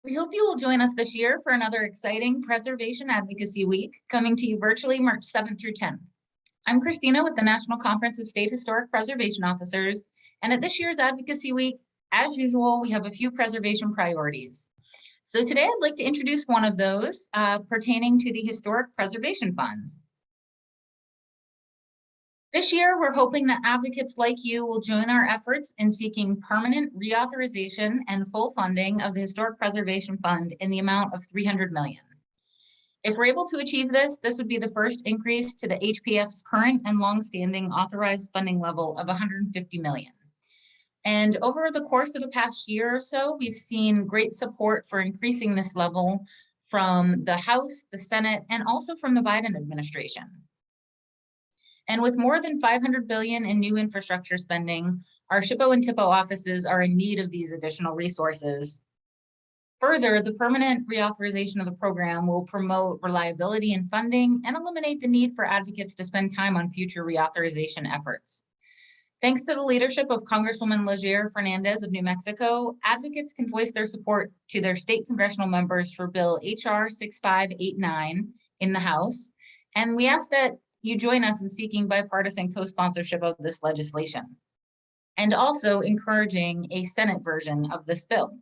We hope you will join us this year for another exciting Preservation Advocacy Week, coming to you virtually March 7th through 10th. I'm Christina with the National Conference of State Historic Preservation Officers, and at this year's Advocacy Week, as usual, we have a few preservation priorities. So today I'd like to introduce one of those pertaining to the Historic Preservation Fund. This year, we're hoping that advocates like you will join our efforts in seeking permanent reauthorization and full funding of the Historic Preservation Fund in the amount of $300 million. If we're able to achieve this, this would be the first increase to the HPF's current and longstanding authorized funding level of $150 million. And over the course of the past year or so, we've seen great support for increasing this level from the House, the Senate, and also from the Biden administration. And with more than $500 billion in new infrastructure spending, our SHPO and TIPO offices are in need of these additional resources. Further, the permanent reauthorization of the program will promote reliability in funding and eliminate the need for advocates to spend time on future reauthorization efforts. Thanks to the leadership of Congresswoman Leger Fernandez of New Mexico, advocates can voice their support to their state congressional members for Bill HR 6589 in the House. And we ask that you join us in seeking bipartisan co-sponsorship of this legislation, and also encouraging a Senate version of this bill.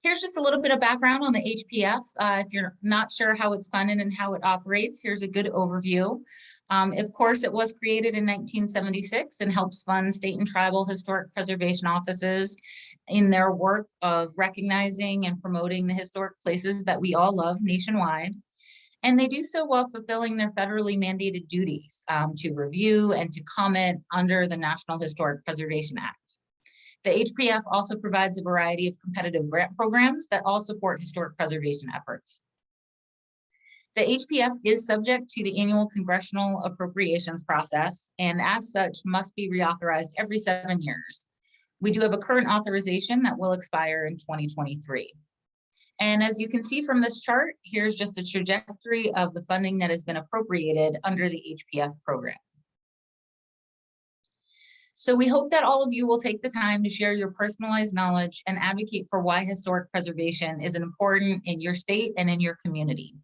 Here's just a little bit of background on the HPF. If you're not sure how it's funded and how it operates, here's a good overview. Of course, it was created in 1976 and helps fund state and tribal historic preservation offices in their work of recognizing and promoting the historic places that we all love nationwide. And they do so while fulfilling their federally mandated duties to review and to comment under the National Historic Preservation Act. The HPF also provides a variety of competitive grant programs that all support historic preservation efforts. The HPF is subject to the annual congressional appropriations process, and as such must be reauthorized every 7 years. We do have a current authorization that will expire in 2023. And as you can see from this chart, here's just a trajectory of the funding that has been appropriated under the HPF program. So we hope that all of you will take the time to share your personalized knowledge and advocate for why historic preservation is important in your state and in your community.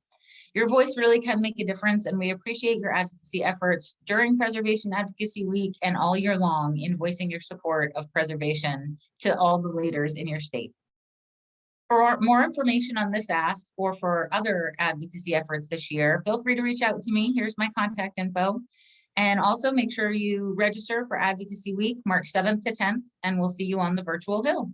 Your voice really can make a difference, and we appreciate your advocacy efforts during Preservation Advocacy Week and all year long in voicing your support of preservation to all the leaders in your state. For more information on this ask or for other advocacy efforts this year, feel free to reach out to me. Here's my contact info. And also make sure you register for Advocacy Week, March 7th to 10th, and we'll see you on the virtual Hill.